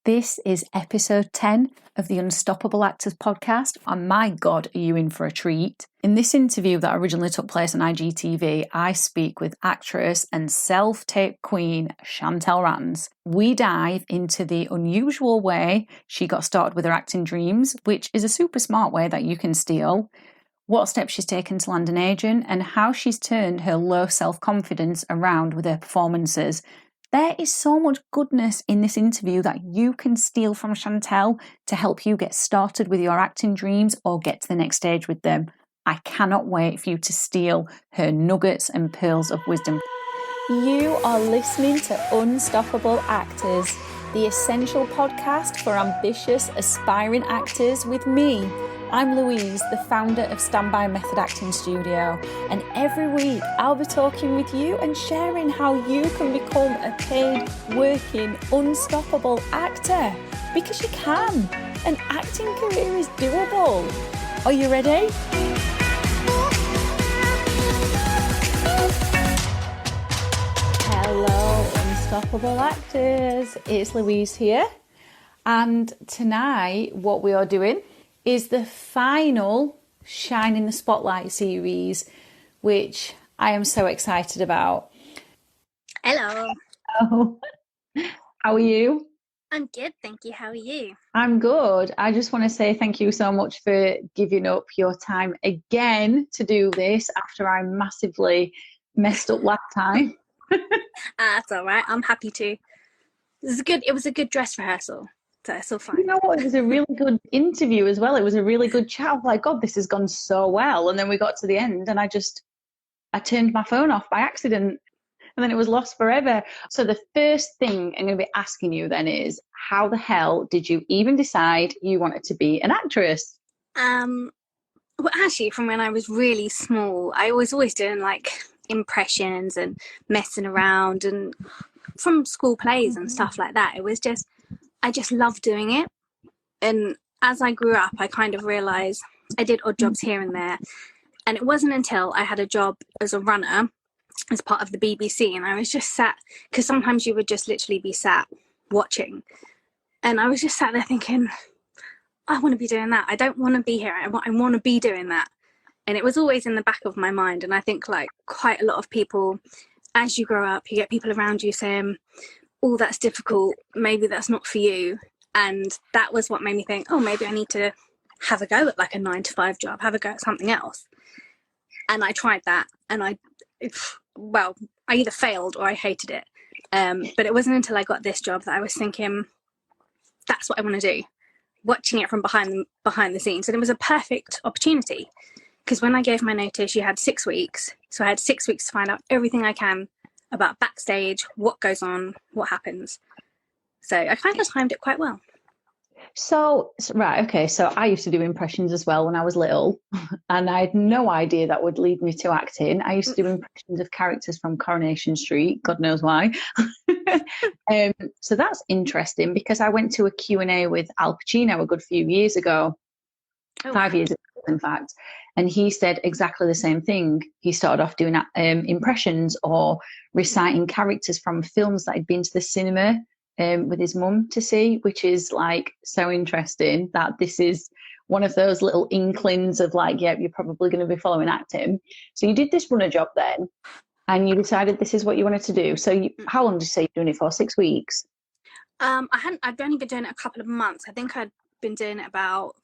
This is episode 10 of the Unstoppable Actors podcast, and my God, are you in for a treat? In this interview that originally took place on IGTV, I speak with actress and self-tape queen Chantelle Rance. We dive into the unusual way she got started with her acting dreams, which is a super smart way that you can steal, what steps she's taken to land an agent, and how she's turned her low self-confidence around with her performances. There is so much goodness in this interview that you can steal from Chantelle to help you get started with your acting dreams or get to the next stage with them. I cannot wait for you to steal her nuggets and pearls of wisdom. You are listening to Unstoppable Actors, the essential podcast for ambitious, aspiring actors with me. I'm Louise, the founder of Standby Method Acting Studio, and every week I'll be talking with you and sharing how you can become a paid, working, unstoppable actor, because you can. An acting career is doable. Are you ready? Hello, Unstoppable Actors. It's Louise here, and tonight what we are doing is the final Shine in the Spotlight series, which I am so excited about. Hello. Oh, how are you? I'm good, thank you. How are you? I'm good. I just want to say thank you so much for giving up your time again to do this after I massively messed up last time. That's all right. I'm happy to. It was a good dress rehearsal. So it's all fine. You know what? It was a really good interview as well. It was a really good chat. I was like, God, this has gone so well. And then we got to the end and I turned my phone off by accident and then it was lost forever. So the first thing I'm going to be asking you then is, how the hell did you even decide you wanted to be an actress? Well, actually, from when I was really small, I was always doing like impressions and messing around, and from school plays and stuff like that. It was just, I just loved doing it. And as I grew up, I kind of realised I did odd jobs here and there. And it wasn't until I had a job as a runner as part of the BBC, and I was just sat, because sometimes you would just literally be sat watching. And I was just sat there thinking, I want to be doing that. I don't want to be here. I want to be doing that. And it was always in the back of my mind. And I think like quite a lot of people, as you grow up, you get people around you saying, oh, that's difficult, maybe that's not for you. And that was what made me think, oh, maybe I need to have a go at like a 9-to-5 job, have a go at something else. And I tried that, and I either failed or I hated it. But it wasn't until I got this job that I was thinking, that's what I want to do, watching it from behind the scenes. And it was a perfect opportunity, because when I gave my notice, you had 6 weeks. So I had 6 weeks to find out everything I can about backstage, what goes on, what happens. So I kind of timed it quite well. So, right, okay, so I used to do impressions as well when I was little, and I had no idea that would lead me to acting. I used to do impressions of characters from Coronation Street, God knows why. So that's interesting, because I went to a Q&A with Al Pacino a good few years ago, 5 years ago, in fact, and he said exactly the same thing. He started off doing impressions or reciting characters from films that he'd been to the cinema with his mum to see, which is like so interesting that this is one of those little inklings of like, yeah, you're probably going to be following acting. So you did this runner job then, and you decided this is what you wanted to do. So how long did you say you're doing it for? 6 weeks? I'd only been doing it a couple of months. I think I'd been doing it about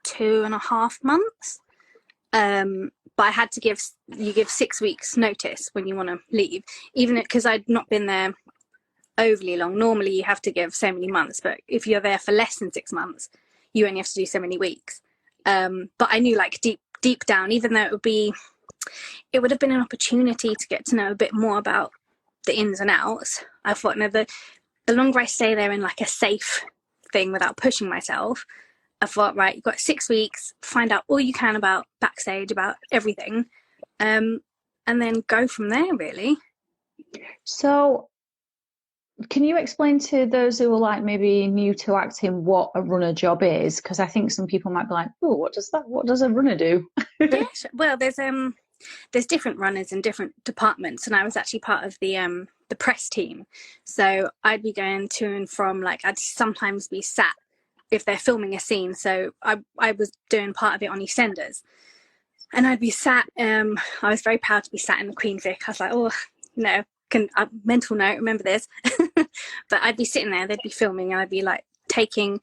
2.5 months. But I had to give 6 weeks notice when you want to leave, even because I'd not been there overly long. Normally you have to give so many months, but if you're there for less than 6 months, you only have to do so many weeks. But I knew like deep down, even though it would have been an opportunity to get to know a bit more about the ins and outs, I thought, no, the longer I stay there in like a safe thing without pushing myself, I thought, right, you've got 6 weeks, find out all you can about backstage, about everything, and then go from there, really. So can you explain to those who are like maybe new to acting what a runner job is? Because I think some people might be like, oh, what does a runner do? Yeah, well, there's there's different runners in different departments, and I was actually part of the press team. So I'd be going to and from, like, I'd sometimes be sat if they're filming a scene. So I was doing part of it on EastEnders, and I'd be sat. I was very proud to be sat in the Queen Vic. I was like, oh, mental note, remember this. But I'd be sitting there, they'd be filming, and I'd be like taking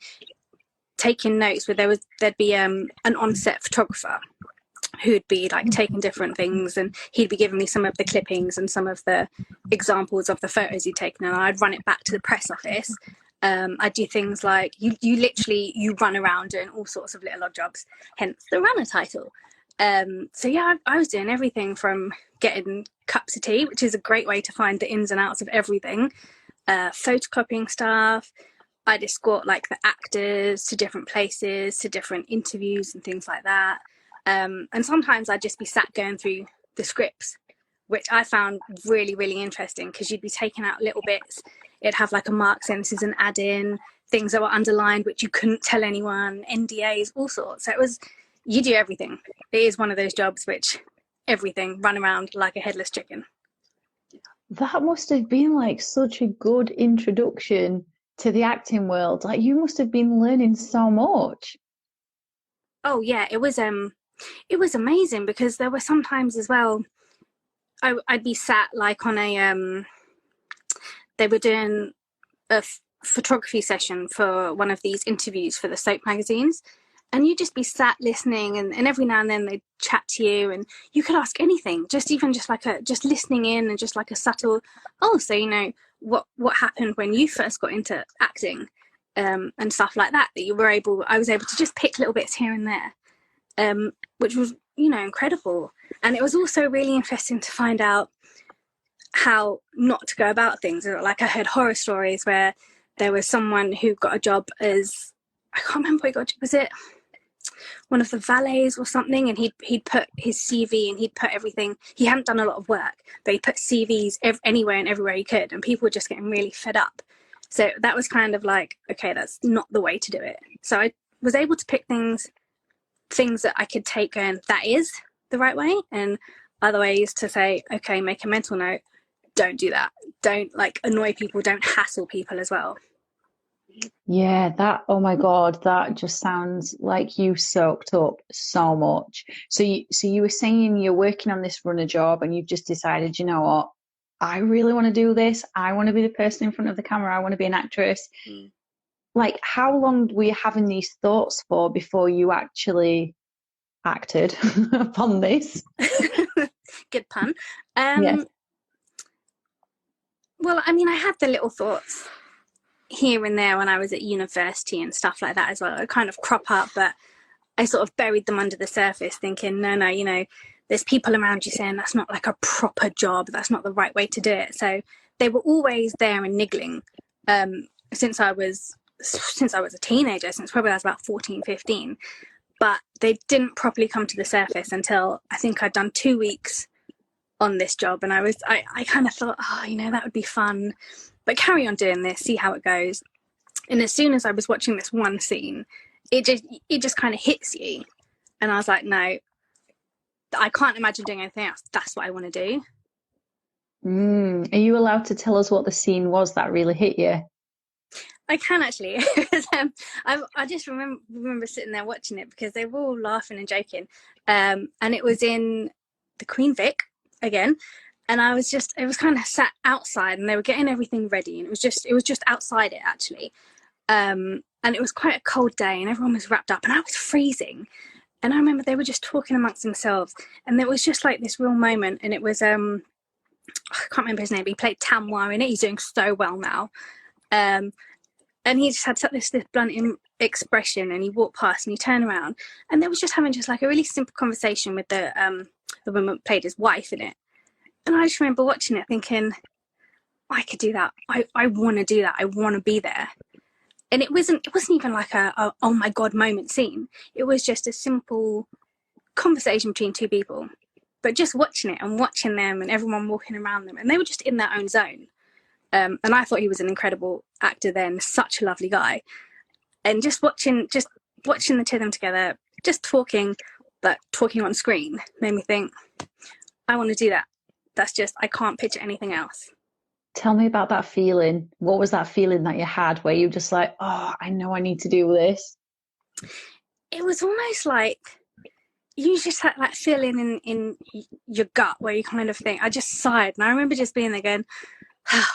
notes. Where there'd be an on-set photographer who'd be like taking different things, and he'd be giving me some of the clippings and some of the examples of the photos he'd taken, and I'd run it back to the press office. I'd do things like you run around doing all sorts of little odd jobs, hence the runner title. So yeah, I was doing everything from getting cups of tea, which is a great way to find the ins and outs of everything, photocopying stuff. I'd escort like the actors to different places, to different interviews and things like that. And sometimes I'd just be sat going through the scripts, which I found really, really interesting, because you'd be taking out little bits. It'd have like a mark saying this is an add-in, things that were underlined which you couldn't tell anyone, NDAs, all sorts. So you do everything. It is one of those jobs which everything, run around like a headless chicken. That must have been like such a good introduction to the acting world. Like, you must have been learning so much. Oh yeah, it was amazing, because there were sometimes as well, I'd be sat like on a they were doing a photography session for one of these interviews for the soap magazines, and you'd just be sat listening, and every now and then they'd chat to you, and you could ask anything, just listening in, and just like a subtle, so what happened when you first got into acting, and stuff like that I was able to just pick little bits here and there, which was incredible. And it was also really interesting to find out how not to go about things. Like, I heard horror stories where there was someone who got a job as, I can't remember what he got, was it one of the valets or something, and he'd put his CV, and he'd put everything, he hadn't done a lot of work, but he put CVs anywhere and everywhere he could, and people were just getting really fed up. So that was kind of like, okay, that's not the way to do it. So I was able to pick things that I could take and that is the right way, and other ways to say, okay, make a mental note, don't do that, don't like annoy people, don't hassle people as well. Yeah, oh my God, that just sounds like you soaked up so much. So you were saying you're working on this runner job, and you've just decided, you know what, I really want to do this. I want to be the person in front of the camera. I want to be an actress. Like, how long were you having these thoughts for before you actually acted upon this? Good pun. Yes. Well, I mean, I had the little thoughts here and there when I was at university and stuff like that as well. It kind of crop up, but I sort of buried them under the surface, thinking, no, there's people around you saying that's not like a proper job, that's not the right way to do it. So they were always there and niggling, since I was a teenager, since probably I was about 14, 15. But they didn't properly come to the surface until I think I'd done 2 weeks on this job, and I kind of thought, that would be fun, but carry on doing this, see how it goes. And as soon as I was watching this one scene, it just kind of hits you, and I was like, no, I can't imagine doing anything else. That's what I want to do. Are you allowed to tell us what the scene was that really hit you? I can actually. I just remember sitting there watching it, because they were all laughing and joking, and it was in the Queen Vic again, and it was kind of sat outside, and they were getting everything ready, and it was just outside it actually, and it was quite a cold day, and everyone was wrapped up, and I was freezing, and I remember they were just talking amongst themselves, and there was just like this real moment, and it was I can't remember his name, but he played Tamwa in it. He's doing so well now, and he just had this blunt expression, and he walked past, and he turned around, and they was just having like a really simple conversation with the woman that played his wife in it. And I just remember watching it thinking, I could do that. I want to do that. I want to be there. And it wasn't even like a oh my God moment scene. It was just a simple conversation between two people, but just watching it and watching them and everyone walking around them, and they were just in their own zone. And I thought he was an incredible actor then, such a lovely guy. And just watching the two of them together, just talking, that talking on screen made me think, I want to do that. That's just, I can't picture anything else. Tell me about that feeling. What was that feeling that you had where you were just like, oh, I know I need to do this? It was almost like you just had that feeling in your gut where you kind of think, I just sighed. And I remember just being there going, oh.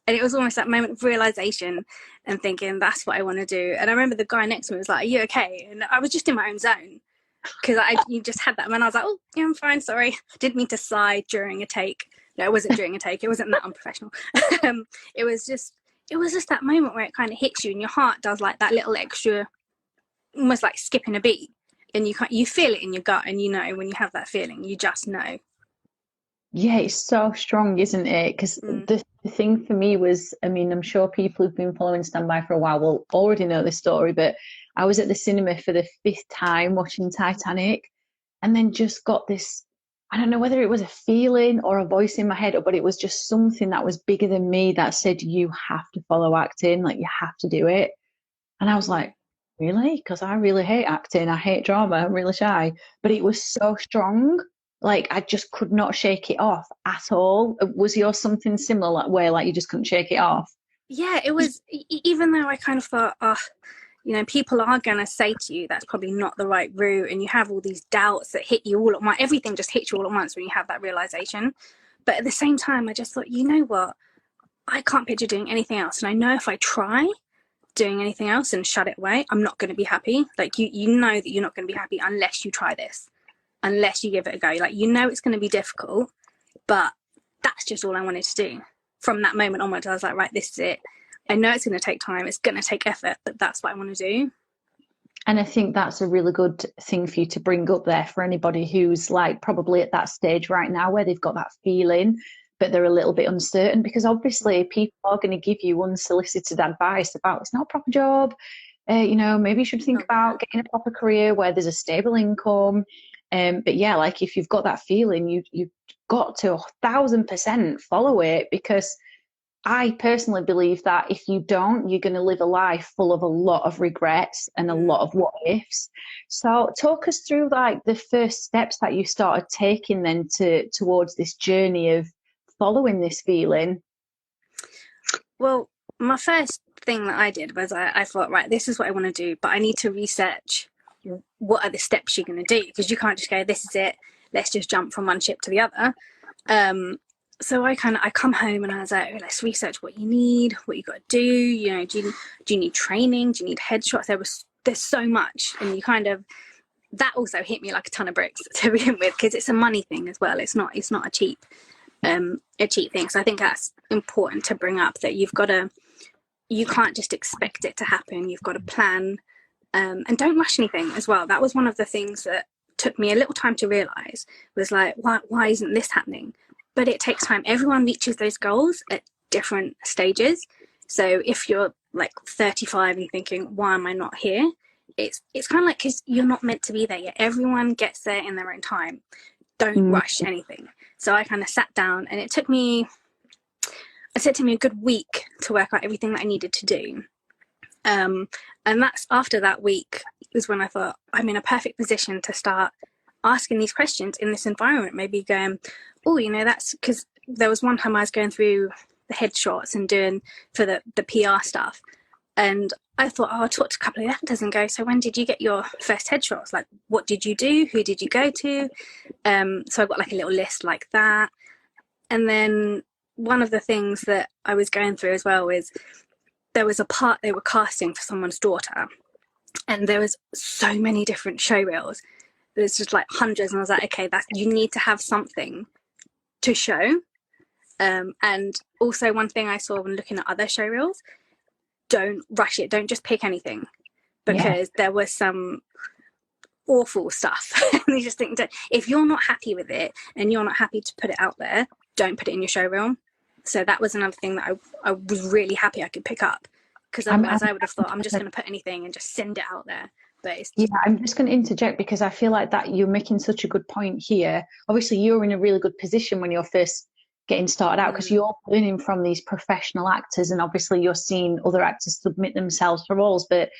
And it was almost that moment of realization and thinking, that's what I want to do. And I remember the guy next to me was like, are you okay? And I was just in my own zone because you just had that. And I was like, oh, yeah, I'm fine. Sorry. Didn't mean to sigh during a take. No, it wasn't during a take. It wasn't that unprofessional. It was just that moment where it kind of hits you and your heart does like that little extra, almost like skipping a beat. And you feel it in your gut, and you know when you have that feeling, you just know. Yeah, it's so strong, isn't it? Because the thing for me was, I mean, I'm sure people who've been following Standby for a while will already know this story, but I was at the cinema for the 5th time watching Titanic, and then just got this, I don't know whether it was a feeling or a voice in my head, but it was just something that was bigger than me that said, you have to follow acting, like you have to do it. And I was like, really? Because I really hate acting. I hate drama. I'm really shy. But it was so strong. Like I just could not shake it off at all. Was yours something similar, where like you just couldn't shake it off? Yeah, it was, even though I kind of thought, oh, you know, people are going to say to you that's probably not the right route, and you have all these doubts that hit you all at once. Everything just hits you all at once when you have that realization. But at the same time, I just thought, you know what? I can't picture doing anything else. And I know if I try doing anything else and shut it away, I'm not going to be happy. Like you know that you're not going to be happy unless you try this, unless you give it a go. Like, you know, it's going to be difficult, but that's just all I wanted to do. From that moment onwards, I was like, right, this is it. I know it's going to take time, it's going to take effort, but that's what I want to do. And I think that's a really good thing for you to bring up there for anybody who's like probably at that stage right now where they've got that feeling, but they're a little bit uncertain, because obviously people are going to give you unsolicited advice about it's not a proper job. You know, maybe you should think about getting a proper career where there's a stable income. But yeah, like if you've got that feeling, you've got to 1,000% follow it, because I personally believe that if you don't, you're going to live a life full of a lot of regrets and a lot of what ifs. So talk us through like the first steps that you started taking then towards this journey of following this feeling. Well, my first thing that I did was I thought, right, this is what I want to do, but I need to research what are the steps you're going to do, because you can't just go, this is it, let's just jump from one ship to the other. So I come home and I was like, let's research what you need, what you got to do. You know, do you need training? Do you need headshots? There's so much, and you kind of, that also hit me like a ton of bricks to begin with, because it's a money thing as well. It's not a cheap thing. So I think that's important to bring up, that you can't just expect it to happen. You've got to plan, and don't rush anything as well. That was one of the things that took me a little time to realize, was like, why isn't this happening? But it takes time. Everyone reaches those goals at different stages. So if you're like 35 and you're thinking, why am I not here? It's kind of like, because you're not meant to be there yet. Everyone gets there in their own time. Don't rush anything. So I kind of sat down, and it took me a good week to work out everything that I needed to do. And that's, after that week was when I thought, I'm in a perfect position to start asking these questions in this environment. Maybe going, oh, you know, that's because there was one time I was going through the headshots and doing for the PR stuff, and I thought, oh, I talked to a couple of actors and go, so when did you get your first headshots? Like, what did you do? Who did you go to? So I got like a little list like that. And then one of the things that I was going through as well is, there was a part they were casting for someone's daughter, and there was so many different show reels. There's just like hundreds, and I was like, okay, you need to have something to show. And also, one thing I saw when looking at other show reels, don't rush it. Don't just pick anything, because there was some awful stuff. And you just think, if you're not happy with it and you're not happy to put it out there, don't put it in your show reel. So that was another thing that I was really happy I could pick up, because otherwise I would have thought, I'm just going to put anything and just send it out there. But I'm just going to interject, because I feel like that you're making such a good point here. Obviously, you're in a really good position when you're first getting started out, because you're learning from these professional actors, and obviously you're seeing other actors submit themselves for roles. But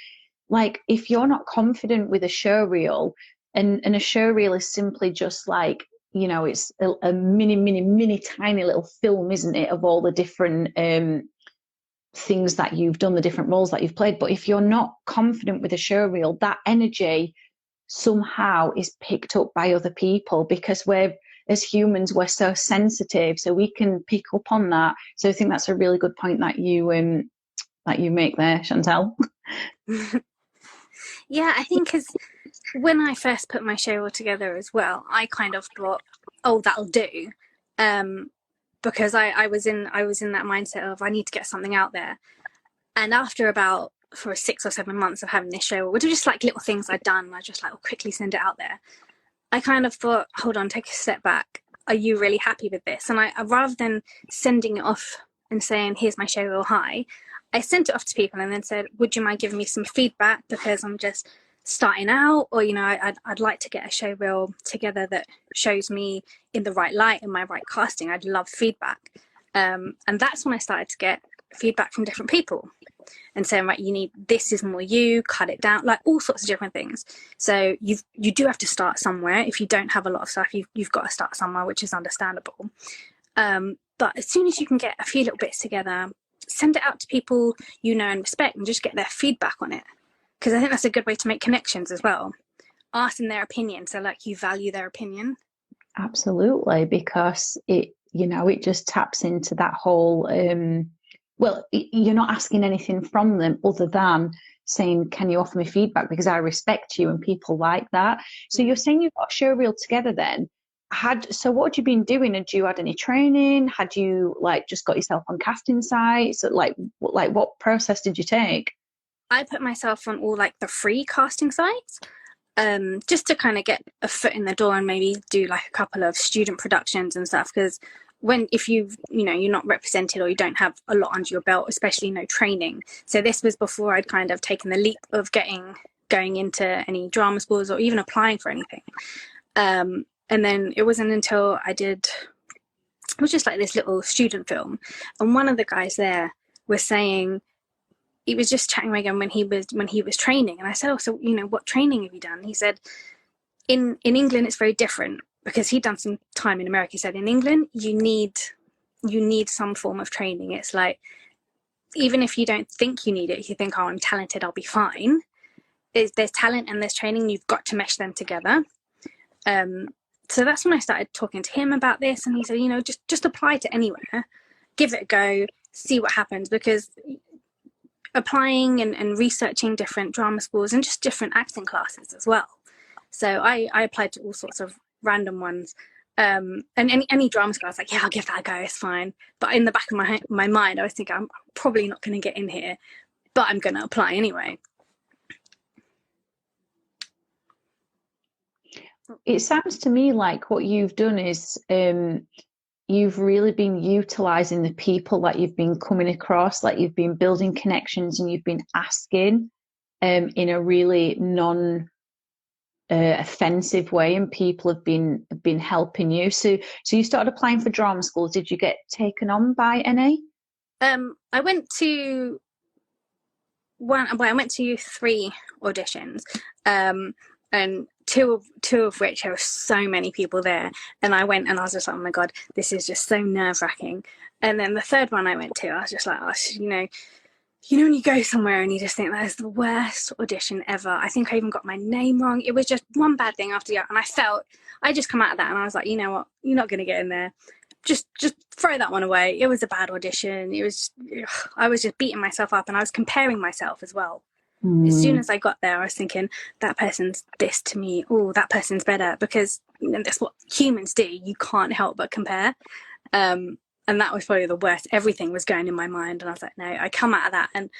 like, if you're not confident with a show reel, And a show reel is simply just like, you know, it's a mini tiny little film, isn't it, of all the different things that you've done, the different roles that you've played. But if you're not confident with a show reel, that energy somehow is picked up by other people, because as humans, we're so sensitive, so we can pick up on that. So I think that's a really good point that you make there, Chantelle. Yeah, I think because when I first put my show all together as well, I kind of thought, oh, that'll do. Because I was in that mindset of I need to get something out there. And after about 6 or 7 months of having this show, which were just like little things I'd done, I just like, I'll quickly send it out there. I kind of thought, hold on, take a step back. Are you really happy with this? And I rather than sending it off and saying, here's my show reel, hi, I sent it off to people and then said, would you mind giving me some feedback, because I'm just starting out, or, you know, I'd like to get a show reel together that shows me in the right light and my right casting. I'd love feedback. And that's when I started to get feedback from different people and saying, right, this is more you, cut it down, like all sorts of different things. So you do have to start somewhere. If you don't have a lot of stuff, you've got to start somewhere, which is understandable. But as soon as you can get a few little bits together, send it out to people you know and respect, and just get their feedback on it. Because I think that's a good way to make connections as well. Ask them their opinion, so like you value their opinion. Absolutely, because it just taps into that whole well, you're not asking anything from them other than saying, can you offer me feedback, because I respect you, and people like that. So you're saying you've got a show reel together then. So what had you been doing? Had you had any training? Had you like just got yourself on casting sites? Like what process did you take? I put myself on all like the free casting sites, just to kind of get a foot in the door and maybe do like a couple of student productions and stuff. Because if you're not represented or you don't have a lot under your belt, especially no training. So this was before I'd kind of taken the leap of going into any drama schools or even applying for anything. And then it wasn't until it was just like this little student film, and one of the guys there was saying, he was just chatting again when he was training, and I said, oh, so what training have you done? He said, in England it's very different, because he'd done some time in America. He said, in England you need some form of training. It's like, even if you don't think you need it, if you think, oh, I'm talented, I'll be fine, there's talent and there's training, you've got to mesh them together. So that's when I started talking to him about this, and he said, just apply to anywhere, give it a go, see what happens. Because applying and researching different drama schools and just different acting classes as well. So I applied to all sorts of random ones. And any drama school, I was like, yeah, I'll give that a go, it's fine. But in the back of my mind, I was thinking, I'm probably not going to get in here, but I'm going to apply anyway. It sounds to me like what you've done is you've really been utilizing the people that you've been coming across, like you've been building connections, and you've been asking in a really offensive way, and people have been helping you. So you started applying for drama schools. Did you get taken on by any? I went to 3 auditions, and two of which there were so many people there, and I went and I was just like, oh my god, this is just so nerve-wracking. And then the third one I went to, I was just like, oh, when you go somewhere and you just think that is the worst audition ever. I think I even got my name wrong. It was just one bad thing after the other, and I just come out of that and I was like, you know what, you're not going to get in there. Just throw that one away. It was a bad audition. I was just beating myself up, and I was comparing myself as well. As soon as I got there, I was thinking, that person's this to me. Oh, that person's better, because that's what humans do. You can't help but compare. And that was probably the worst. Everything was going in my mind, and I was like, no. I come out of that, and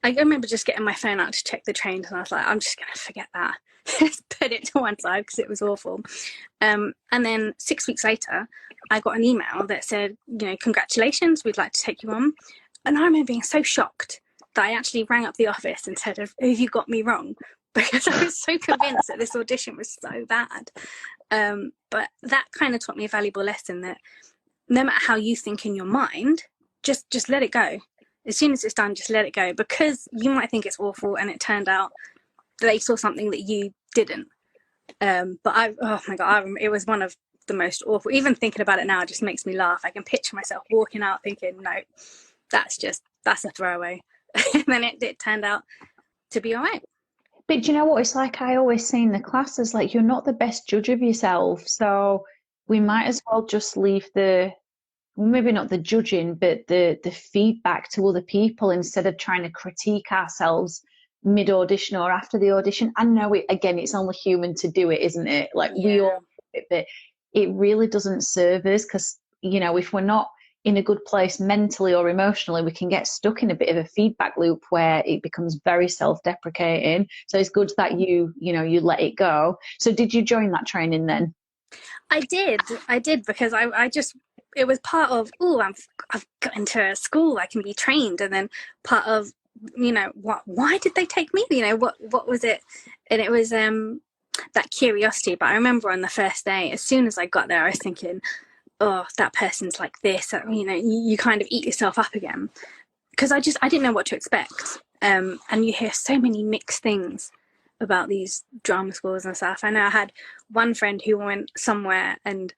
I remember just getting my phone out to check the trains, and I was like, I'm just going to forget that. Just put it to one side, because it was awful. And then 6 weeks later, I got an email that said, congratulations, we'd like to take you on. And I remember being so shocked that I actually rang up the office and said, have you got me wrong? Because I was so convinced that this audition was so bad. But that kind of taught me a valuable lesson, that no matter how you think in your mind, just let it go. As soon as it's done, just let it go, because you might think it's awful and it turned out they saw something that you didn't. But oh my God, it was one of the most awful. Even thinking about it now just makes me laugh. I can picture myself walking out thinking, no, that's a throwaway. And then it turned out to be all right. But do you know what? It's like I always say in the classes, like you're not the best judge of yourself. So we might as well just leave maybe not the judging, but the feedback to other people instead of trying to critique ourselves mid audition or after the audition. I know it's only human to do it, isn't it? Like we all do it, but it really doesn't serve us because, if we're not in a good place mentally or emotionally, we can get stuck in a bit of a feedback loop where it becomes very self-deprecating. So it's good that you let it go. So did you join that training then? I did because I just, it was part of, I've got into a school, I can be trained. And then part of, why did they take me? What was it? And it was that curiosity. But I remember on the first day, as soon as I got there, I was thinking, oh, that person's like this. You kind of eat yourself up again. Because I didn't know what to expect. And you hear so many mixed things about these drama schools and stuff. I know I had one friend who went somewhere and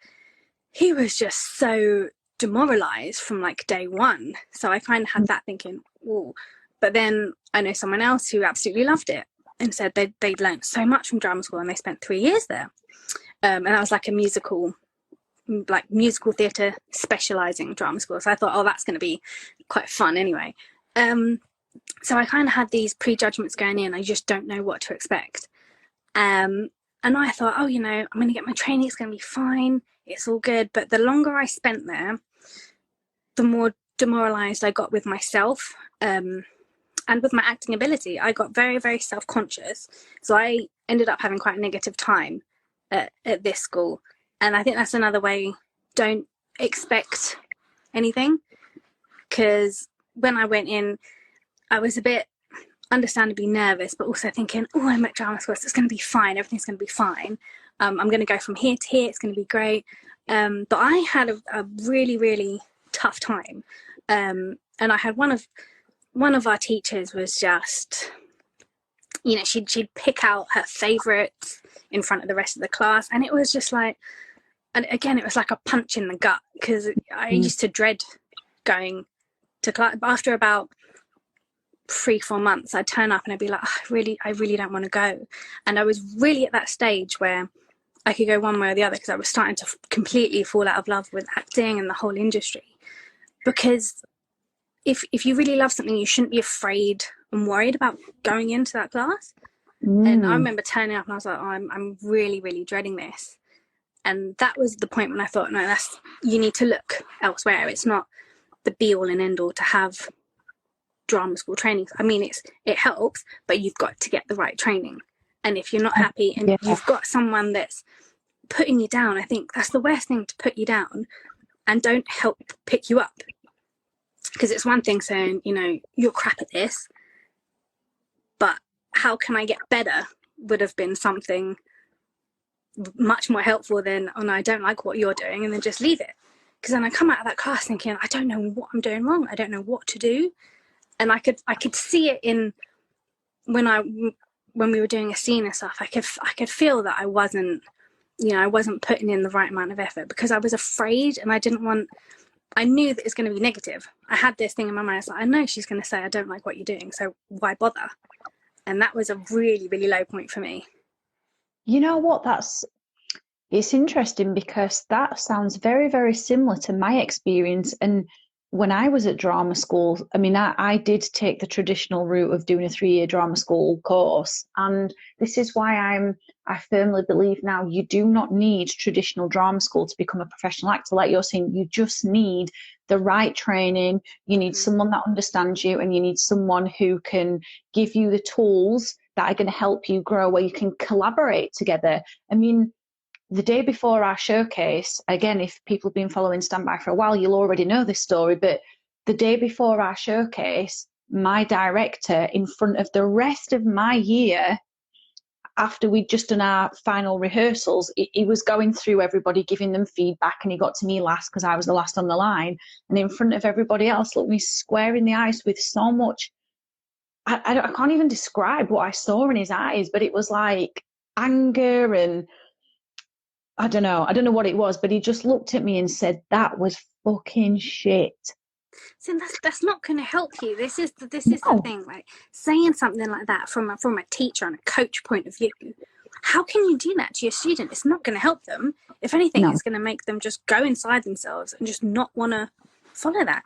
he was just so demoralized from like day one. So I kind of had that thinking, oh. But then I know someone else who absolutely loved it and said they'd learned so much from drama school and they spent 3 years there. And that was like a musical theatre specialising drama school. So I thought, oh, that's going to be quite fun anyway. So I kind of had these prejudgments going in. I just don't know what to expect. And I thought, oh, I'm going to get my training. It's going to be fine. It's all good. But the longer I spent there, the more demoralised I got with myself and with my acting ability. I got very, very self-conscious. So I ended up having quite a negative time at this school. And I think that's another way. Don't expect anything. Because when I went in, I was a bit understandably nervous, but also thinking, oh, I'm at drama school, so it's going to be fine. Everything's going to be fine. I'm going to go from here to here. It's going to be great. But I had a really, really tough time. And I had one of our teachers was just, she'd pick out her favourites in front of the rest of the class. And it was just like, and again, it was like a punch in the gut because I used to dread going to class. But after about 3-4 months, I'd turn up and I'd be like, oh, I really don't want to go. And I was really at that stage where I could go one way or the other because I was starting to completely fall out of love with acting and the whole industry. Because if you really love something, you shouldn't be afraid and worried about going into that class. And I remember turning up and I was like, oh, I'm really, really dreading this. And that was the point when I thought, no, you need to look elsewhere. It's not the be all and end all to have drama school training. I mean, it helps, but you've got to get the right training. And if you're not happy and you've got someone that's putting you down, I think that's the worst thing, to put you down and don't help pick you up. Because it's one thing saying, you're crap at this, but how can I get better would have been something much more helpful than, oh no, I don't like what you're doing, and then just leave it. Because then I come out of that class thinking, I don't know what I'm doing wrong. I don't know what to do. And I could see it in when we were doing a scene and stuff. I could feel that I wasn't putting in the right amount of effort because I was afraid and I knew that it's going to be negative. I had this thing in my mind. I was like, I know she's going to say I don't like what you're doing, so why bother? And that was a really, really low point for me. You know what? It's interesting because that sounds very, very similar to my experience. And when I was at drama school, I mean, I did take the traditional route of doing a 3-year drama school course. And this is why I firmly believe now you do not need traditional drama school to become a professional actor. Like you're saying, you just need the right training. You need someone that understands you, and you need someone who can give you the tools that are going to help you grow, where you can collaborate together. I mean, the day before our showcase, again, if people have been following Standby for a while, you'll already know this story, but the day before our showcase, my director, in front of the rest of my year, after we'd just done our final rehearsals, he was going through everybody, giving them feedback, and he got to me last because I was the last on the line. And in front of everybody else, looked me square in the eyes with so much, I can't even describe what I saw in his eyes, but it was like, anger and I don't know what it was, but he just looked at me and said, "That was fucking shit." So that's not going to help you. This is the No, thing. Like saying something like that from a teacher and a coach point of view, how can you do that to your student? It's not going to help them. If anything, no, it's going to make them just go inside themselves and just not want to follow that.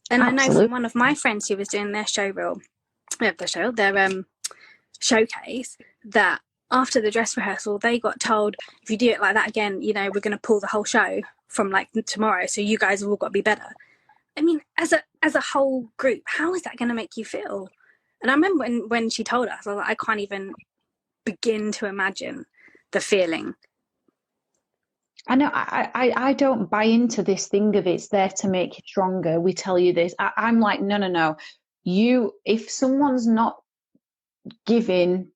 And I know absolutely. from one of my friends who was doing their showcase, that after the dress rehearsal, they got told, if you do it like that again, you know, we're going to pull the whole show from like tomorrow. So you guys have all got to be better. I mean, as a whole group, how is that going to make you feel? And I remember when she told us, I was like, I can't even begin to imagine the feeling. I know I don't buy into this thing of it's there to make you stronger. We tell you this. I'm like, no. If someone's not giving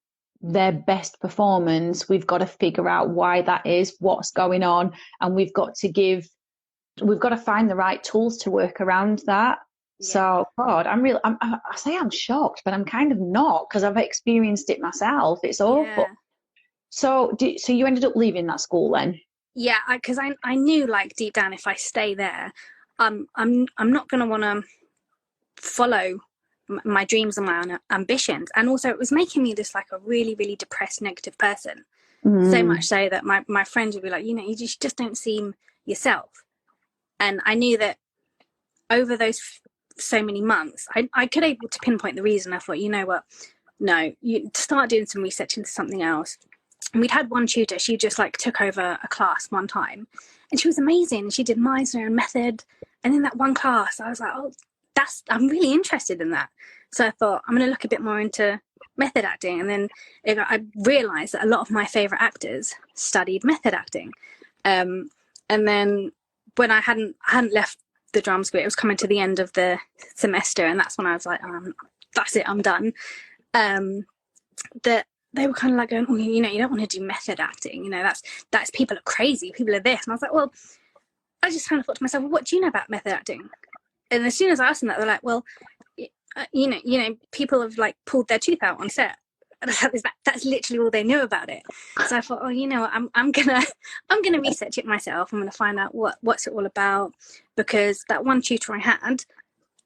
their best performance, we've got to figure out why that is, what's going on, and we've got to find the right tools to work around that. Yeah. So, God, I say I'm shocked, but I'm kind of not, because I've experienced it myself. It's awful. Yeah. So you ended up leaving that school then? Yeah, because I knew, like, deep down, if I stay there, I'm not going to want to follow my dreams and my ambitions. And also, it was making me this like a really, really depressed, negative person. So much so that my friends would be like, you know, you just don't seem yourself. And I knew that over those so many months, I could able to pinpoint the reason. I thought, you know what, no, you start doing some research into something else. And we'd had one tutor, she just like took over a class one time, and she was amazing. She did Meisner and method. And in that one class, I was like, oh, I'm really interested in that. So I thought, I'm going to look a bit more into method acting. And then I realized that a lot of my favorite actors studied method acting. And then when I hadn't left the drama school, it was coming to the end of the semester, and that's when I was like, that's it, I'm done. That they were kind of like going, oh, you know, you don't want to do method acting, you know, that's people are crazy, people are this. And I was like, well, I just kind of thought to myself, well, what do you know about method acting? And as soon as I asked them that, they're like, well, you know, people have like pulled their tooth out on set. And that's literally all they knew about it. So I thought, oh, you know, I'm gonna research it myself. I'm gonna find out what's it all about, because that one tutor I had,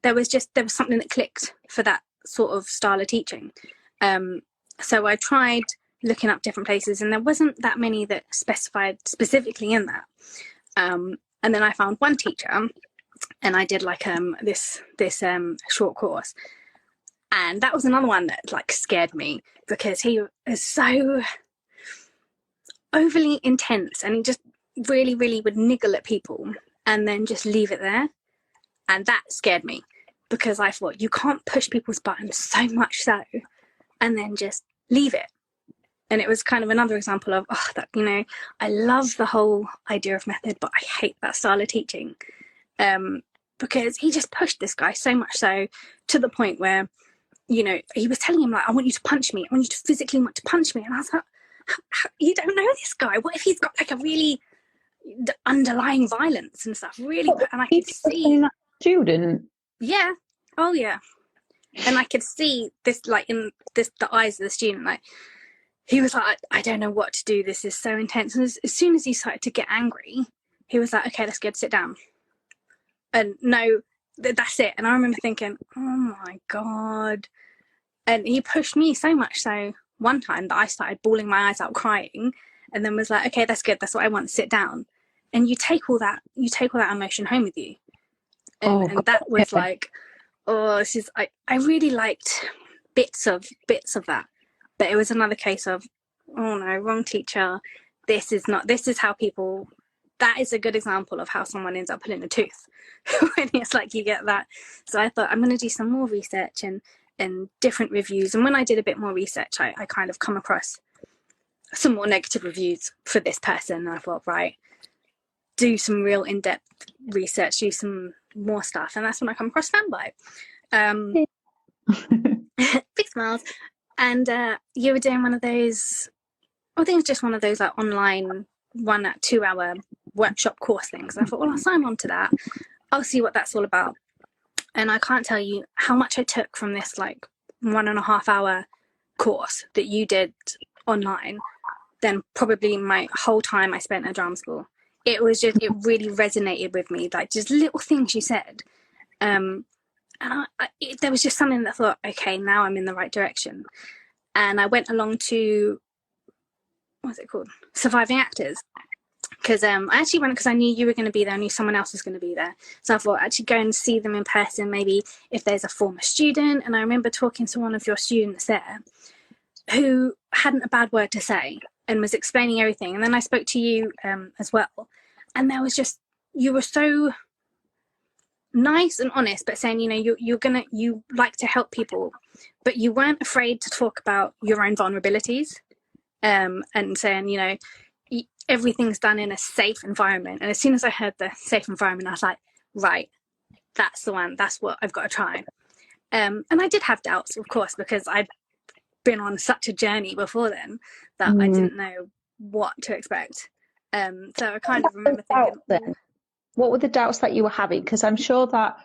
there was something that clicked for that sort of style of teaching. So I tried looking up different places, and there wasn't that many that specified specifically in that. And then I found one teacher, and I did like this short course, and that was another one that like scared me, because he was so overly intense, and he just really, really would niggle at people and then just leave it there. And that scared me, because I thought, you can't push people's buttons so much so and then just leave it. And it was kind of another example of, that, you know, I love the whole idea of method, but I hate that style of teaching. Because he just pushed this guy so much so, to the point where, you know, he was telling him, like, I want you to punch me. I want you to physically want to punch me. And I was like, you don't know this guy. What if he's got like a really underlying violence and stuff? Really? And I could see that student. Yeah. Oh, yeah. And I could see this, like, in the eyes of the student, like, he was like, I don't know what to do. This is so intense. And as soon as he started to get angry, he was like, okay, let's go, sit down. And no, that's it. And I remember thinking, oh my God. And he pushed me so much so one time that I started bawling my eyes out, crying, and then was like, okay, that's good. That's what I want, to sit down. And you take all that emotion home with you. And that was like, oh, this is, I really liked bits of that, but it was another case of, oh no, wrong teacher. This is how people, that is a good example of how someone ends up pulling a tooth when it's like you get that. So I thought, I'm going to do some more research and different reviews. And when I did a bit more research, I kind of come across some more negative reviews for this person. And I thought, right, do some real in-depth research, do some more stuff. And that's when I come across Fanboy. Big smiles. And you were doing one of those, I think it's just one of those like online 1-2 hour workshop course things. And I thought, well, I'll sign on to that. I'll see what that's all about. And I can't tell you how much I took from this like 1.5 hour course that you did online. than probably my whole time I spent at drama school. It really resonated with me, like just little things you said. And there was just something that I thought, okay, now I'm in the right direction. And I went along to, what's it called? Surviving Actors. Because I actually went because I knew you were going to be there. I knew someone else was going to be there. So I thought, actually go and see them in person, maybe if there's a former student. And I remember talking to one of your students there who hadn't a bad word to say and was explaining everything. And then I spoke to you as well. And there was just, you were so nice and honest, but saying, you know, you like to help people, but you weren't afraid to talk about your own vulnerabilities, and saying, you know, everything's done in a safe environment. And as soon as I heard the safe environment, I was like, right, that's the one, that's what I've got to try. And I did have doubts, of course, because I'd been on such a journey before then that I didn't know what to expect. So I kind of remember thinking, what were the doubts that you were having? Because I'm sure that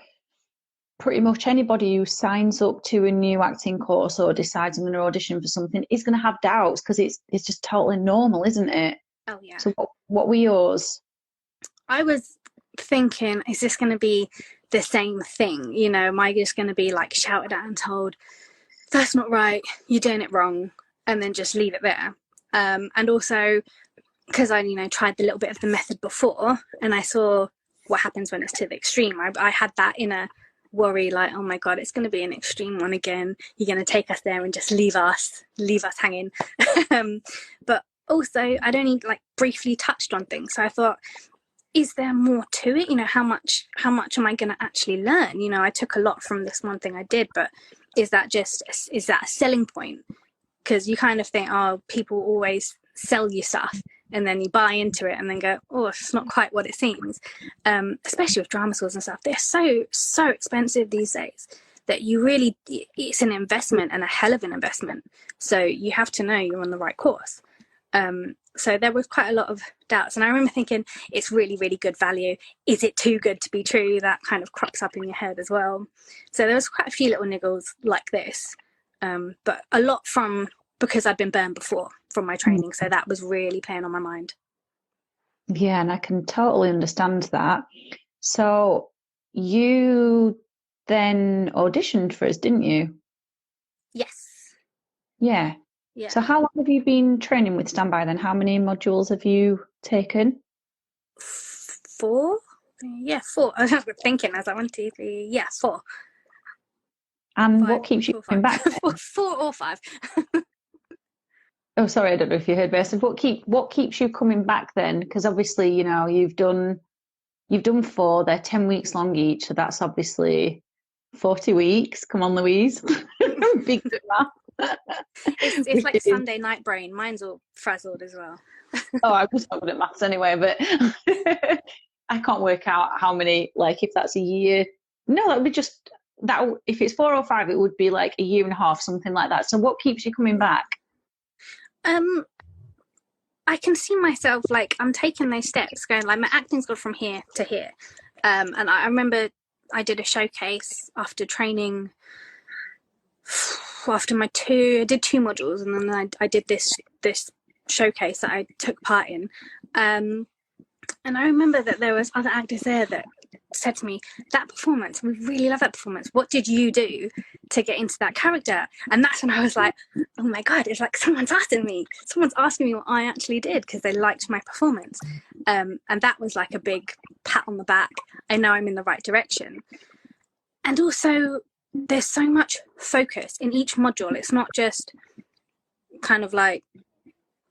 pretty much anybody who signs up to a new acting course or decides I'm going to audition for something is going to have doubts, because it's just totally normal, isn't it? Oh yeah. So what were yours? I was thinking, is this going to be the same thing? You know, am I just going to be like shouted at and told, that's not right, you're doing it wrong, and then just leave it there? And also because I, you know, tried the little bit of the method before and I saw what happens when it's to the extreme. I had that inner worry, like, oh my God, it's going to be an extreme one again. You're going to take us there and just leave us hanging. But also I'd only like briefly touched on things. So I thought, is there more to it? You know, how much am I going to actually learn? You know, I took a lot from this one thing I did, but is that a selling point? Because you kind of think, oh, people always sell you stuff, and then you buy into it and then go, oh, it's not quite what it seems. Especially with drama schools and stuff, they're so expensive these days that you really, it's an investment, and a hell of an investment. So you have to know you're on the right course. So there was quite a lot of doubts, and I remember thinking, it's really, really good value. Is it too good to be true? That kind of crops up in your head as well. So there was quite a few little niggles like this, but a lot from because I'd been burned before from my training, so that was really playing on my mind. Yeah, and I can totally understand that. So you then auditioned for us, didn't you? Yes. Yeah. So how long have you been training with Standby then? How many modules have you taken? 4. Yeah, 4. I was thinking as I 1, 2, 3. Yeah, 4. And 5, what keeps you coming back? 4 or 5. Oh, sorry, I don't know if you heard me. I said, what keeps you coming back then? Because obviously, you know, you've done 4. They're 10 weeks long each, so that's obviously 40 weeks. Come on, Louise. Big math. It's like Sunday night brain. Mine's all frazzled as well. Oh, I was not good at maths anyway, but I can't work out how many, like, if that's a year. No, that would be just that. If it's 4 or 5, it would be like a year and a half, something like that. So what keeps you coming back? I can see myself, like, I'm taking those steps, going like my acting's gone from here to here. And I remember I did a showcase after training. After I did 2 modules, and then I did this showcase that I took part in. And I remember that there was other actors there that said to me, that performance, we really love that performance. What did you do to get into that character? And that's when I was like, oh my God, it's like someone's asking me what I actually did, because they liked my performance. And that was like a big pat on the back. I know I'm in the right direction. And also, there's so much focus in each module. It's not just kind of like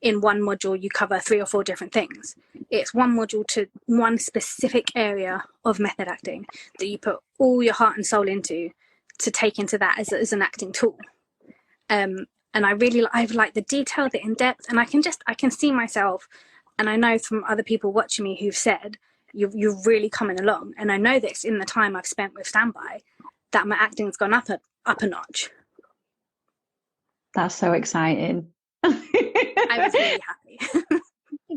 in one module you cover 3 or 4 different things. It's one module to one specific area of method acting that you put all your heart and soul into, to take into that as an acting tool. And I've liked the detail, the in-depth, and I can see myself, and I know from other people watching me who've said you're really coming along, and I know this in the time I've spent with Standby, that my acting's gone up a notch. That's so exciting. I was really happy.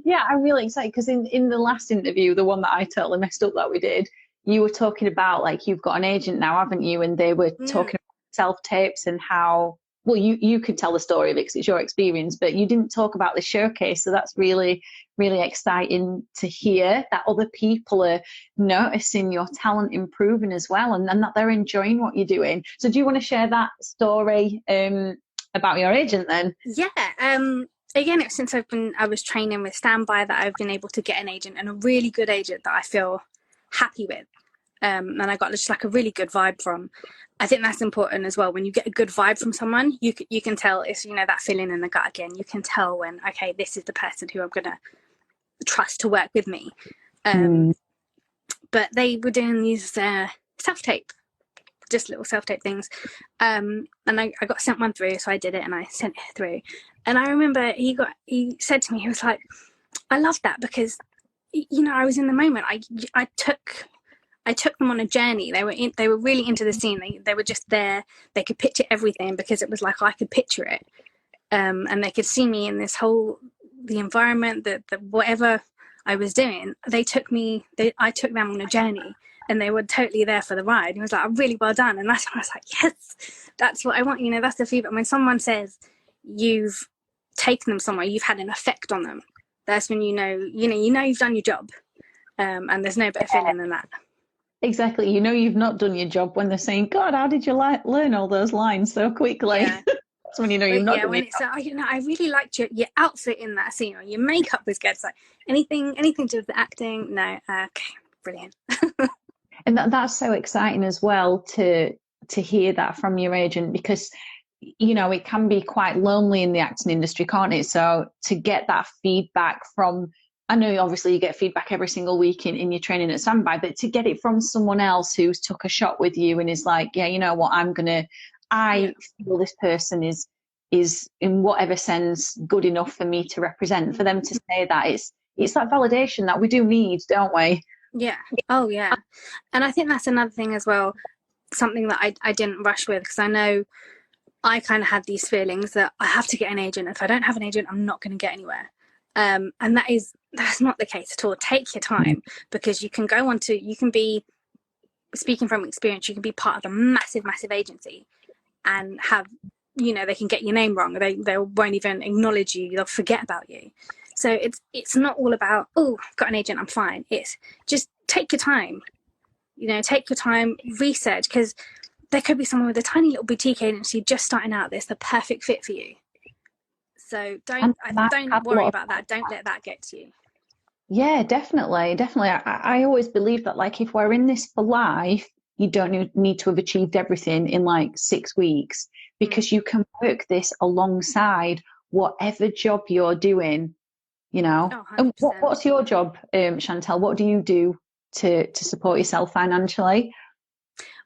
Yeah, I'm really excited, because in the last interview, the one that I totally messed up that we did, you were talking about, like, you've got an agent now, haven't you? And they were talking about self-tapes and how well, you could tell the story of it because it's your experience, but you didn't talk about the showcase. So that's really, really exciting to hear that other people are noticing your talent improving as well, and that they're enjoying what you're doing. So do you want to share that story about your agent then? Yeah. Again, since I was training with Standby, that I've been able to get an agent, and a really good agent that I feel happy with. And I got just like a really good vibe from. I think that's important as well. When you get a good vibe from someone, you can tell it's, you know, that feeling in the gut again. You can tell when, okay, this is the person who I'm going to trust to work with me. But they were doing these self-tape, just little self-tape things. And I got sent one through, so I did it and I sent it through. And I remember he said to me, he was like, I love that because, you know, I was in the moment. I took them on a journey. They were really into the scene. They were just there. They could picture everything because it was like I could picture it. And they could see me in this the environment, the whatever I was doing. I took them on a journey, and they were totally there for the ride. And it was like, really well done. And that's when I was like, yes, that's what I want. You know, that's the feedback. When someone says you've taken them somewhere, you've had an effect on them. That's when you know you've done your job. And there's no better feeling than that. Exactly. You know you've not done your job when they're saying, God, how did you learn all those lines so quickly? Yeah. That's when you know you've not done it. Yeah, when it's I really liked your outfit in that scene, or your makeup was good. It's like anything to do with the acting. No, okay, brilliant. And that's so exciting as well to hear that from your agent, because, you know, it can be quite lonely in the acting industry, can't it? So to get that feedback from, I know obviously you get feedback every single week in your training at Standby, but to get it from someone else who's took a shot with you and is like, yeah, you know what, I feel this person is in whatever sense good enough for me to represent, for them to say that, it's that validation that we do need, don't we? Yeah. Oh yeah. And I think that's another thing as well, something that I didn't rush with, because I know I kind of had these feelings that I have to get an agent. If I don't have an agent, I'm not going to get anywhere. And that's not the case at all. Take your time, because you can be, speaking from experience, you can be part of a massive age and have, you know, they can get your name wrong. They won't even acknowledge you. They'll forget about you. So it's not all about, oh, I've got an agent, I'm fine. It's just take your time, you know, research, because there could be someone with a tiny little boutique agency just starting out that's the perfect fit for you. So don't worry about that. Don't let that get to you. Yeah, definitely. I always believe that, like, if we're in this for life, you don't need to have achieved everything in like 6 weeks, because you can work this alongside whatever job you're doing, you know. Oh, and what's your job, Chantelle? What do you do to support yourself financially?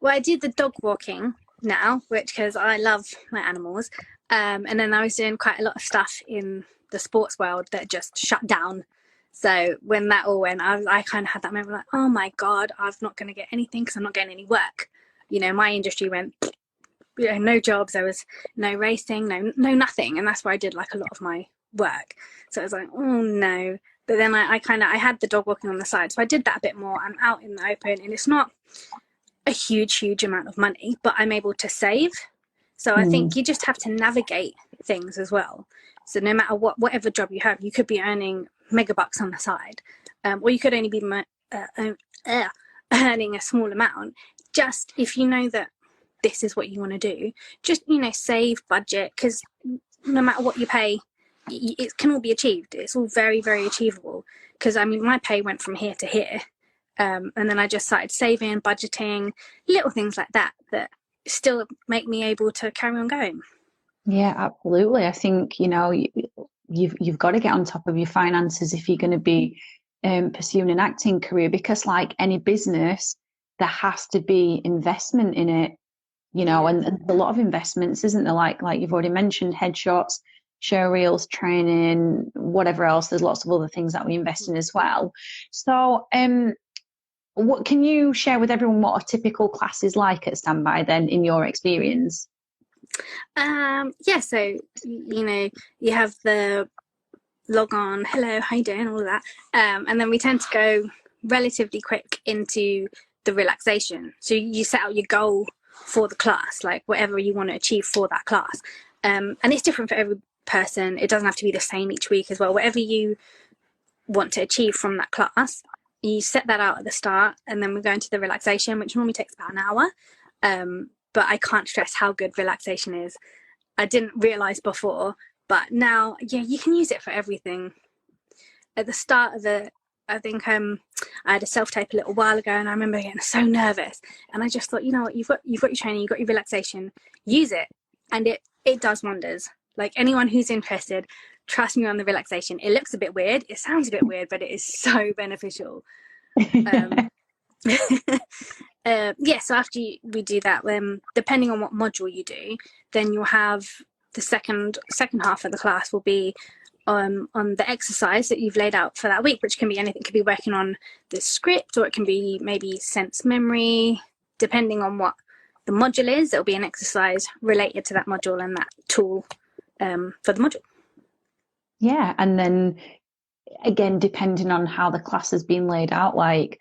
Well, I do the dog walking now, because I love my animals. And then I was doing quite a lot of stuff in the sports world that just shut down. So when that all went, I kind of had that moment like, oh my God, I'm not going to get anything because I'm not getting any work. You know, my industry went, you know, no jobs. There was no racing, no nothing. And that's where I did like a lot of my work. So I was like, oh no. But then I had the dog walking on the side. So I did that a bit more. I'm out in the open, and it's not a huge amount of money, but I'm able to save. So I think you just have to navigate things as well. So no matter whatever job you have, you could be earning megabucks on the side, or you could only be earning a small amount. Just if you know that this is what you want to do, just, you know, save, budget, because no matter what you pay, it can all be achieved. It's all very, very achievable. Because I mean, my pay went from here to here, and then I just started saving, budgeting, little things like that still make me able to carry on going. Yeah, absolutely. I think, you know, you've got to get on top of your finances if you're going to be pursuing an acting career, because like any business, there has to be investment in it, you know, and a lot of investments, isn't there? Like you've already mentioned, headshots, show reels, training, whatever else. There's lots of other things that we invest in as well. So what can you share with everyone what a typical class is like at Standby then, in your experience? So, you know, you have the log on, hello, how you doing, all of that. And then we tend to go relatively quick into the relaxation. So you set out your goal for the class, like whatever you want to achieve for that class. And it's different for every person. It doesn't have to be the same each week as well. Whatever you want to achieve from that class, you set that out at the start, and then we go into the relaxation, which normally takes about an hour. But I can't stress how good relaxation is. I didn't realize before, but now, yeah, you can use it for everything. At the start of the, I think I had a self-tape a little while ago, and I remember getting so nervous, and I just thought, you know what, you've got your training, you've got your relaxation, use it, and it does wonders. Like, anyone who's interested, trust me on the relaxation. It looks a bit weird, it sounds a bit weird, but it is so beneficial. Yeah, so after we do that, depending on what module you do, then you'll have the second half of the class will be on the exercise that you've laid out for that week, which can be anything. It could be working on the script, or it can be maybe sense memory. Depending on what the module is, it'll be an exercise related to that module and that tool for the module. Yeah, and then again, depending on how the class has been laid out, like,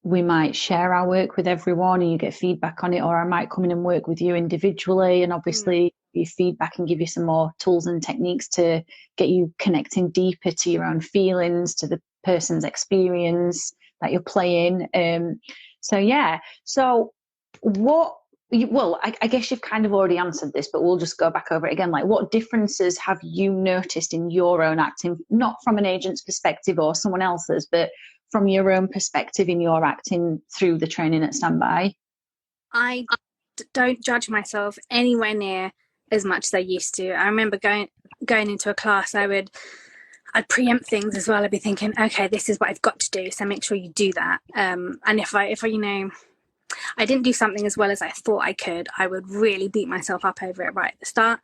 we might share our work with everyone and you get feedback on it, or I might come in and work with you individually and obviously give you feedback and give you some more tools and techniques to get you connecting deeper to your own feelings, to the person's experience that you're playing. So what, well, I guess you've kind of already answered this, but we'll just go back over it again. Like, what differences have you noticed in your own acting, not from an agent's perspective or someone else's, but from your own perspective in your acting through the training at Standby? I don't judge myself anywhere near as much as I used to. I remember going into a class, I'd preempt things as well. I'd be thinking, okay, this is what I've got to do, so make sure you do that. And if I you know, I didn't do something as well as I thought I could, I would really beat myself up over it right at the start.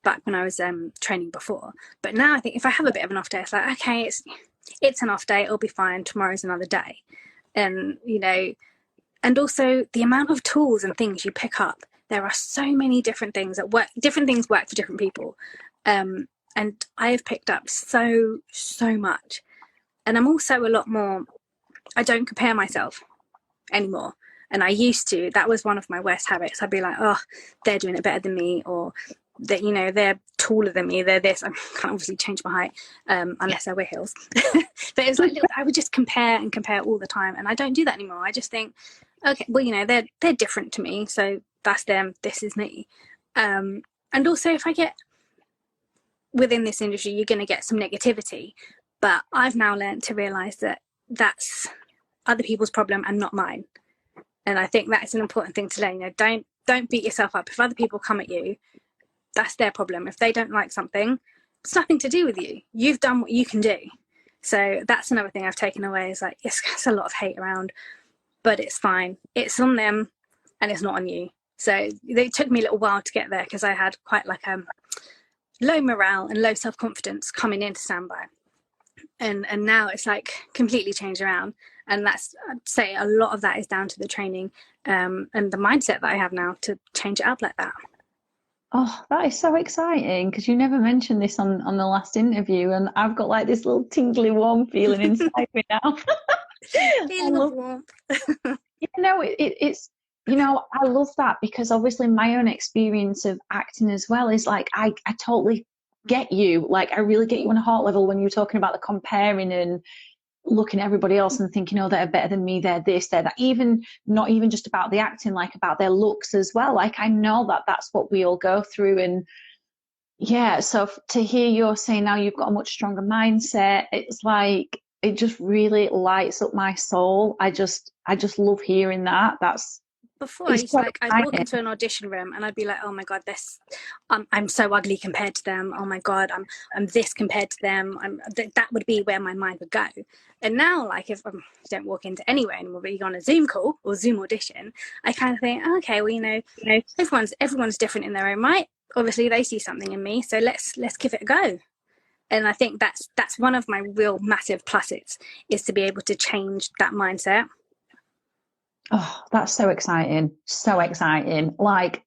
Back when I was training before. But now I think if I have a bit of an off day, it's like, okay, it's an off day, it'll be fine, tomorrow's another day. And, you know, and also the amount of tools and things you pick up, there are so many different things that work, different things work for different people. And I have picked up so much. And I'm also a lot more, I don't compare myself anymore. And I used to, that was one of my worst habits. I'd be like, oh, they're doing it better than me, or that, you know, they're taller than me, they're this. I can't obviously change my height unless I wear heels. But it was like, I would just compare all the time, and I don't do that anymore. I just think, okay, well, you know, they're different to me, so that's them, this is me. And also, if I get within this industry, you're going to get some negativity, but I've now learned to realize that that's other people's problem and not mine. And I think that's an important thing to learn. You know, don't beat yourself up. If other people come at you, that's their problem. If they don't like something, it's nothing to do with you. You've done what you can do. So that's another thing I've taken away, is like, yes, there's a lot of hate around, but it's fine. It's on them and it's not on you. So it took me a little while to get there, because I had quite like low morale and low self-confidence coming into Standby. And now it's like completely changed around. And that's, I'd say a lot of that is down to the training and the mindset that I have now to change it up like that. Oh, that is so exciting, because you never mentioned this on the last interview, and I've got like this little tingly warm feeling inside me now. Feeling of warmth. You know, it's, you know, I love that, because obviously my own experience of acting as well is like, I totally get you. Like, I really get you on a heart level when you're talking about the comparing and looking at everybody else and thinking, oh, they're better than me, they're this, they're that. Even not even just about the acting, like about their looks as well. Like, I know that that's what we all go through. And yeah, so to hear you're saying now you've got a much stronger mindset, it's like, it just really lights up my soul. I just love hearing that. Before, I used to, like, I'd walk into an audition room and I'd be like, oh my god, this I'm so ugly compared to them, oh my god, I'm this compared to them, that would be where my mind would go. And now, like, if I don't walk into anywhere anymore, but you go on a Zoom call or Zoom audition, I kind of think, oh, okay, well, you know, everyone's different in their own right. Obviously they see something in me, so let's give it a go. And I think that's one of my real massive pluses, is to be able to change that mindset. Oh, that's so exciting. So exciting. Like,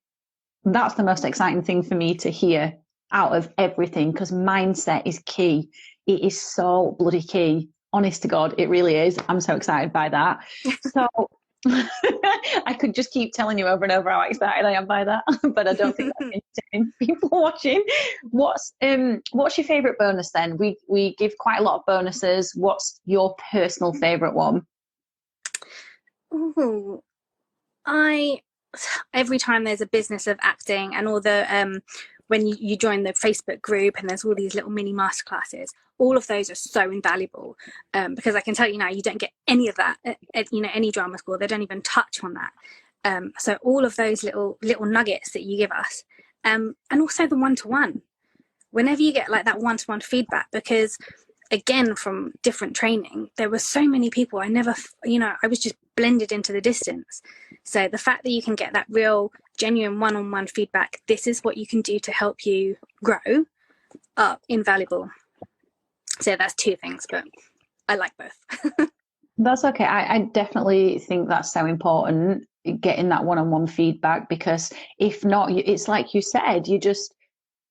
that's the most exciting thing for me to hear out of everything, because mindset is key. It is so bloody key. Honest to God, it really is. I'm so excited by that. So I could just keep telling you over and over how excited I am by that, but I don't think that's entertaining people watching. What's your favourite bonus then? We give quite a lot of bonuses. What's your personal favourite one? Ooh, every time there's a business of acting and all the when you join the Facebook group and there's all these little mini masterclasses, all of those are so invaluable, because I can tell you now, you don't get any of that at any drama school. They don't even touch on that. So all of those little nuggets that you give us, and also the one-to-one, whenever you get like that one-to-one feedback, because again, from different training, there were so many people I never, I was just blended into the distance. So the fact that you can get that real genuine one-on-one feedback, this is what you can do to help you grow, are invaluable. So that's two things, but I like both. That's okay. I definitely think that's so important, getting that one-on-one feedback, because if not, it's like you said, you just,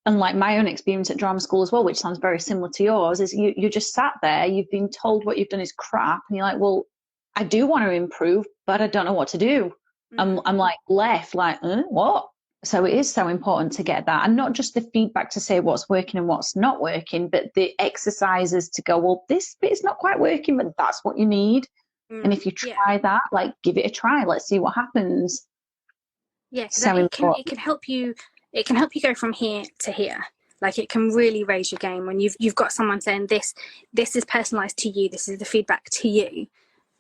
and like my own experience at drama school as well, which sounds very similar to yours, is you just sat there, you've been told what you've done is crap, and you're like, well, I do want to improve, but I don't know what to do. I'm like left like, what? So it is so important to get that, and not just the feedback to say what's working and what's not working, but the exercises to go, well, this bit's not quite working, but that's what you need. And if you try that, like, give it a try, let's see what happens. Yeah, so it can help you. It can help you go from here to here. Like, it can really raise your game when you've got someone saying this is personalized to you. This is the feedback to you.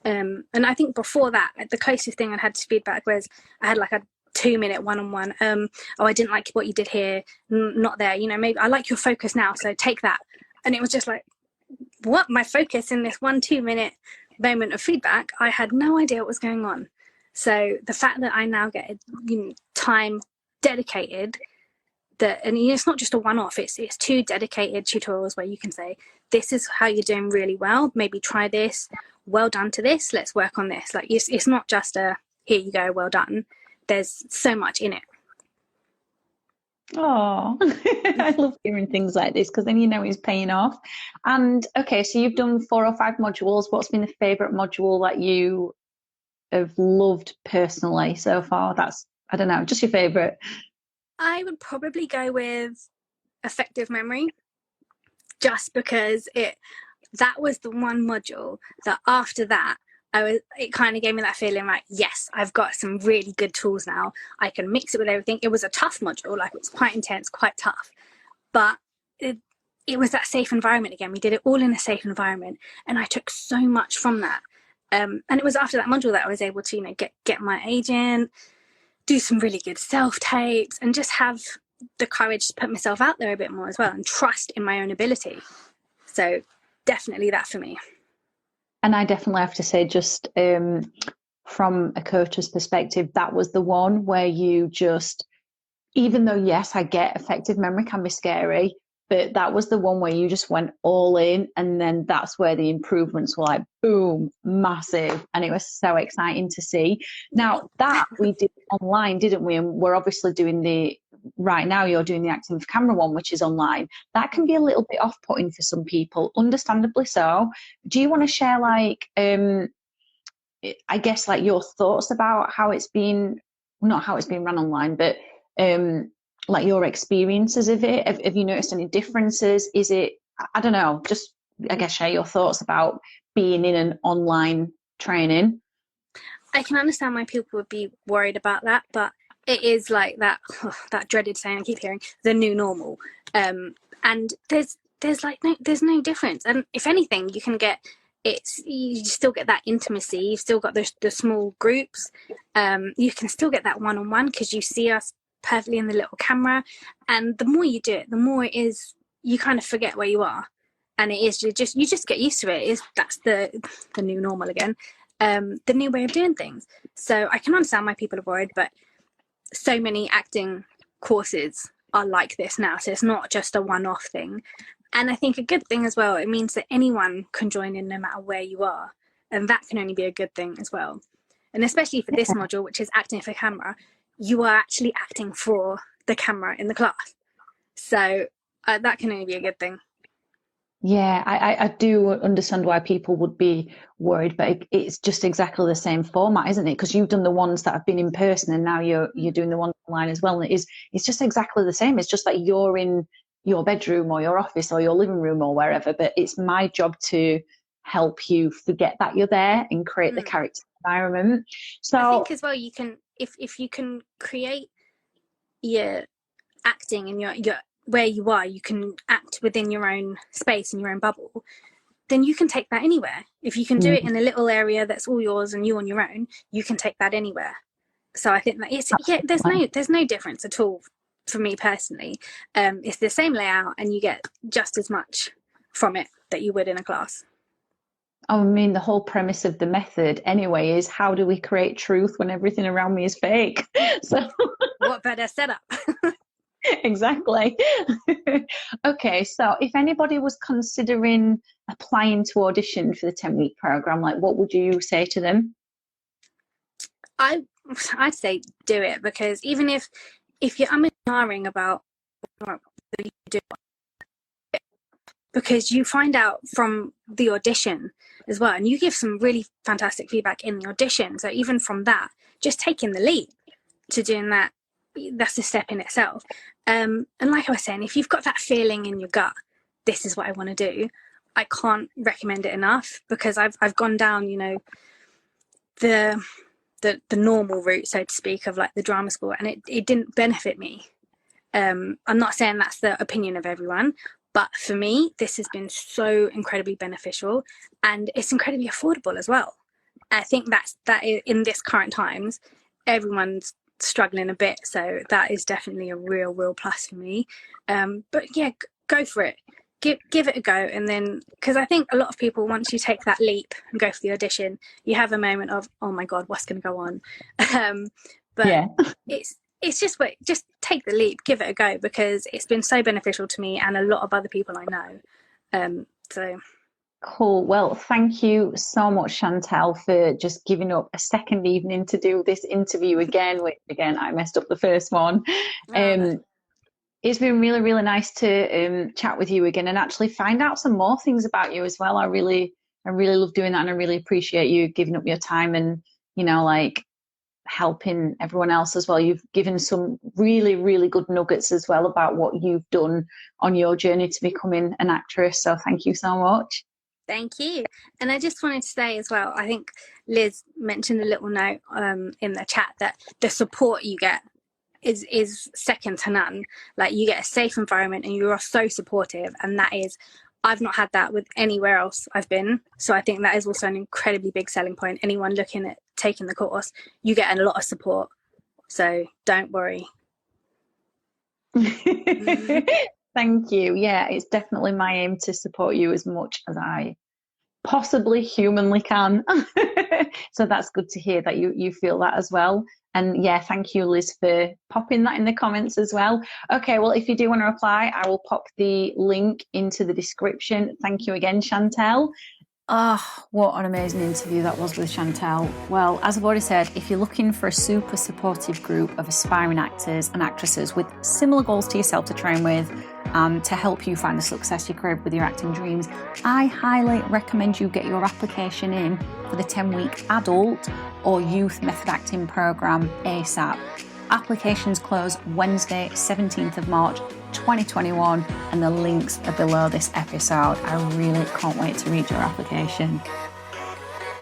And I think before that, the closest thing I had to feedback was I had like a 2-minute one-on-one. Oh, I didn't like what you did here. Not there. Maybe I like your focus now, so take that. And it was just like, what? My focus in this 2-minute moment of feedback, I had no idea what was going on. So the fact that I now get time dedicated, and it's not just a one-off, it's 2 dedicated tutorials where you can say, this is how you're doing really well, maybe try this, well done to this, let's work on this. Like, it's not just a here you go, well done. There's so much in it. Oh, I love hearing things like this, because then it's paying off. And okay, so you've done 4 or 5 modules. What's been the favorite module that you have loved personally so far? That's, I don't know, just your favorite. I would probably go with effective memory, just because that was the one module that after that it kind of gave me that feeling like, yes, I've got some really good tools now. I can mix it with everything. It was a tough module, like, it was quite intense, quite tough, but it was that safe environment again. We did it all in a safe environment, and I took so much from that. And it was after that module that I was able to get my agent, do some really good self-tapes, and just have the courage to put myself out there a bit more as well, and trust in my own ability. So definitely that for me. And I definitely have to say, just from a coach's perspective, that was the one where you just, even though, yes, I get effective memory can be scary, but that was the one where you just went all in, and then that's where the improvements were like, boom, massive. And it was so exciting to see. Now, that we did online, didn't we? And we're obviously doing right now you're doing the acting for camera one, which is online. That can be a little bit off-putting for some people, understandably so. Do you want to share, like, I guess, like, your thoughts about how it's been, not how it's been run online, but like, your experiences of it? Have you noticed any differences? Is it, I don't know, just, I guess, share your thoughts about being in an online training. I can understand why people would be worried about that, but it is like that dreaded saying I keep hearing, the new normal. And there's no difference. And if anything, you can get you still get that intimacy. You've still got the small groups. You can still get that one-on-one, because you see us perfectly in the little camera. And the more you do it, the more it is, you kind of forget where you are. And it is, you just get used to it. That's the new normal again. The new way of doing things. So I can understand why people are worried, but so many acting courses are like this now, so it's not just a one-off thing. And I think a good thing as well, it means that anyone can join in no matter where you are, and that can only be a good thing as well. And especially for this module, which is acting for camera, you are actually acting for the camera in the class, so that can only be a good thing. Yeah, I do understand why people would be worried, but it's just exactly the same format, isn't it? Because you've done the ones that have been in person, and now you're doing the ones online as well. And it's just exactly the same. It's just like you're in your bedroom or your office or your living room or wherever. But it's my job to help you forget that you're there and create the character environment. So I think as well, you can if you can create your acting and your where you are, you can act within your own space and your own bubble, then you can take that anywhere. If you can do it in a little area that's all yours and you on your own, you can take that anywhere. So I think that there's no difference at all for me personally. It's the same layout and you get just as much from it that you would in a class. I mean, the whole premise of the method anyway is, how do we create truth when everything around me is fake? So what better setup? Exactly. Okay, so if anybody was considering applying to audition for the 10-week program, like, what would you say to them? I'd say do it, because even if you're umming about what you do, because you find out from the audition as well, and you give some really fantastic feedback in the audition. So even from that, just taking the leap to doing that, that's a step in itself. And like I was saying, if you've got that feeling in your gut, this is what I want to do, I can't recommend it enough, because I've gone down, you know, the normal route, so to speak, of like the drama school, and it didn't benefit me. I'm not saying that's the opinion of everyone, but for me, this has been so incredibly beneficial, and it's incredibly affordable as well. I think that in this current times, everyone's struggling a bit, so that is definitely a real plus for me. But yeah, go for it. Give it a go, and then, because I think a lot of people, once you take that leap and go for the audition, you have a moment of, oh my god, what's going to go on? But yeah, it's just take the leap, give it a go, because it's been so beneficial to me and a lot of other people I know. So cool. Well, thank you so much, Chantelle, for just giving up a second evening to do this interview again, which again, I messed up the first one. It's been really nice to chat with you again and actually find out some more things about you as well. I really love doing that, and I really appreciate you giving up your time and, you know, like, helping everyone else as well. You've given some really good nuggets as well about what you've done on your journey to becoming an actress. So thank you so much. Thank you. And I just wanted to say as well, I think Liz mentioned a little note in the chat that the support you get is second to none. Like, you get a safe environment and you are so supportive, and that is, I've not had that with anywhere else I've been. So I think that is also an incredibly big selling point. Anyone looking at taking the course, you get a lot of support. So don't worry. Thank you. Yeah, it's definitely my aim to support you as much as I possibly humanly can. So that's good to hear that you feel that as well. And yeah, thank you, Liz, for popping that in the comments as well. Okay, well, if you do want to reply, I will pop the link into the description. Thank you again, Chantelle. What an amazing interview that was with Chantelle. Well, as I've already said, if you're looking for a super supportive group of aspiring actors and actresses with similar goals to yourself to train with, to help you find the success you crave with your acting dreams, I highly recommend you get your application in for the 10-week adult or youth method acting program ASAP. Applications close Wednesday, 17th of March 2021, and the links are below this episode. I really can't wait to read your application.